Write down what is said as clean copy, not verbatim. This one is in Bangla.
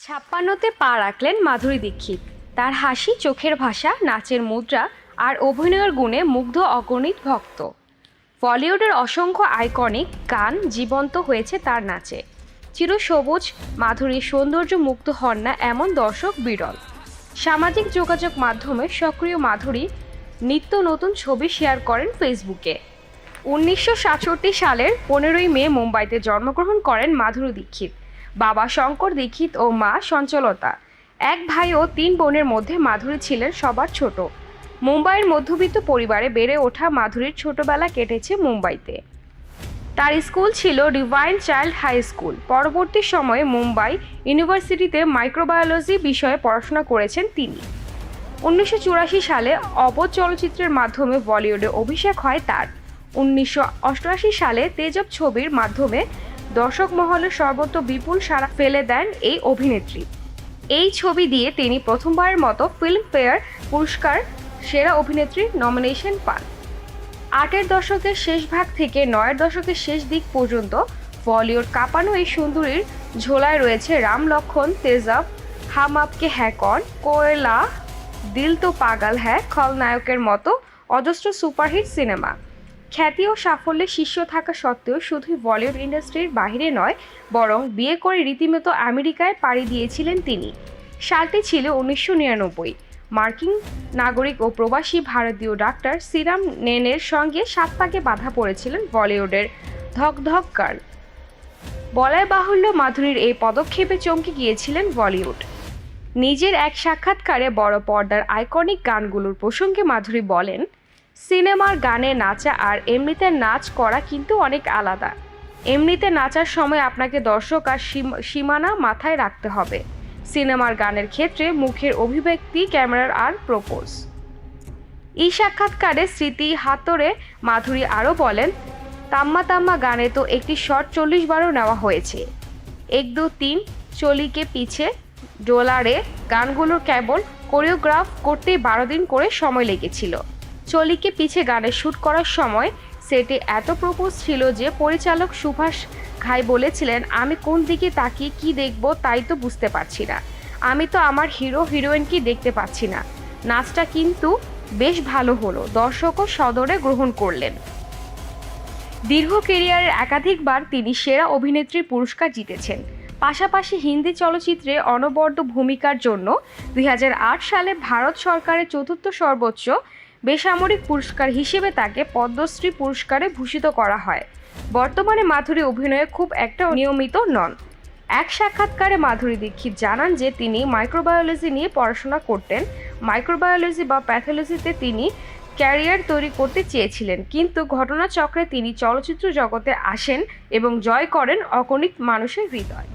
৫৬তে পা রাখলেন মাধুরী দীক্ষিত। তার হাসি, চোখের ভাষা, নাচের মুদ্রা আর অভিনয়ের গুণে মুগ্ধ অগণিত ভক্ত। বলিউডের অসংখ্য আইকনিক গান জীবন্ত হয়েছে তার নাচে। চিরসবুজ মাধুরীর সৌন্দর্য মুগ্ধ হন না এমন দর্শক বিরল। সামাজিক যোগাযোগ মাধ্যমে সক্রিয় মাধুরী নিত্য নতুন ছবি শেয়ার করেন ফেসবুকে। ১৯৬৭ সালের ১৫ই মে মুম্বাইতে জন্মগ্রহণ করেন মাধুরী দীক্ষিত। বাবা শঙ্কর দীক্ষিত ও মা সঞ্চলতা। এক ভাই ও ৩ বোনের মধ্যে মাধুরী ছিলেন সবার ছোট। মুম্বাইয়ের মধ্যবিত্ত পরিবারে বেড়ে ওঠা মাধুরীর ছোটবেলা কেটেছে মুম্বাইতে। তার স্কুল ছিল ডিভাইন চাইল্ড হাই স্কুল। পরবর্তী সময়ে মুম্বাই ইউনিভার্সিটিতে মাইক্রোবায়োলজি বিষয়ে পড়াশোনা করেছেন তিনি। ১৯৮৪ সালে অবধ চলচ্চিত্রের মাধ্যমে বলিউডে অভিষেক হয় তার। ১৯৮৮ সালে তেজব ছবির মাধ্যমে দর্শক মহলে সর্বত্র বিপুল সাড়া ফেলে দেন এই অভিনেত্রী। এই ছবি দিয়ে তিনি প্রথমবারের মতো ফিল্মফেয়ার পুরস্কার সেরা অভিনেত্রীর নমিনেশন পান। ৮-এর দশকের শেষ ভাগ থেকে ৯-এর দশকের শেষ দিক পর্যন্ত বলিউড কাঁপানো এই সুন্দরীর ঝোলায় রয়েছে রাম লক্ষণ, তেজব, হাম আপকে হ্যায় কন, কোয়েলা, দিল তো পাগল হ্যায়, খলনায়কের মতো অজস্র সুপারহিট সিনেমা। খ্যাতি ও সাফল্যে শীর্ষ থাকা সত্ত্বেও শুধুই বলিউড ইন্ডাস্ট্রির বাইরে নয়, বরং বিয়ে করে রীতিমতো আমেরিকায় পাড়ি দিয়েছিলেন তিনি। সালটি ছিল ১৯৯৯। মার্কিন নাগরিক ও প্রবাসী ভারতীয় ডাক্তার সিরাম নেনের সঙ্গে সাত পাকে বাঁধা পড়েছিলেন বলিউডের ধকধক গার্ল। বলাই বাহুল্য, মাধুরীর এই পদক্ষেপে চমকে গিয়েছিলেন বলিউড। নিজের এক সাক্ষাৎকারে বড় পর্দার আইকনিক গানগুলোর প্রসঙ্গে মাধুরী বলেন, সিনেমার গানে নাচা আর এমনিতে নাচ করা কিন্তু অনেক আলাদা। এমনিতে নাচার সময় আপনাকে দর্শক আর সীমানা মাথায় রাখতে হবে। সিনেমার গানের ক্ষেত্রে মুখের অভিব্যক্তি, ক্যামেরার আর প্রপোজ। এই সাক্ষাৎকারে স্মৃতি হাতরে মাধুরী আরও বলেন, তাম্মা তাম্মা গানে তো একটি শট ৪০ বারও নেওয়া হয়েছে। ১ ২ ৩ চলিকে পিছে ডোলারে গানগুলোর কেবল কোরিওগ্রাফ করতেই ১২ দিন করে সময় লেগেছিল। চলিকে পিছে গানের শ্যুট করার সময় সেটে এত প্রপোজ ছিল যে পরিচালক সুভাষ ঘাই বলেছিলেন, আমি কোন দিকে তাকিয়ে কি দেখব তাই তো বুঝতে পারছি না। আমি তো আমার হিরো হিরোইনকে দেখতে পাচ্ছি না। নাচটা কিন্তু বেশ ভালো হলো, দর্শকও সদরে গ্রহণ করলেন। দীর্ঘ ক্যারিয়ারের একাধিকবার তিনি সেরা অভিনেত্রীর পুরস্কার জিতেছেন। পাশাপাশি হিন্দি চলচ্চিত্রে অনবদ্য ভূমিকার জন্য ২০০৮ সালে ভারত সরকারের চতুর্থ সর্বোচ্চ বেসামরিক পুরস্কার হিসেবে তাকে পদ্মশ্রী পুরস্কারে ভূষিত করা হয়। বর্তমানে মাধুরী অভিনয়ে খুব একটা নিয়মিত নন। এক সাক্ষাৎকারে মাধুরী দীক্ষিত জানান যে তিনি মাইক্রোবায়োলজি নিয়ে পড়াশোনা করতেন। মাইক্রোবায়োলজি বা প্যাথোলজিতে তিনি ক্যারিয়ার তৈরি করতে চেয়েছিলেন, কিন্তু ঘটনাচক্রে তিনি চলচ্চিত্র জগতে আসেন এবং জয় করেন অগণিত মানুষের হৃদয়।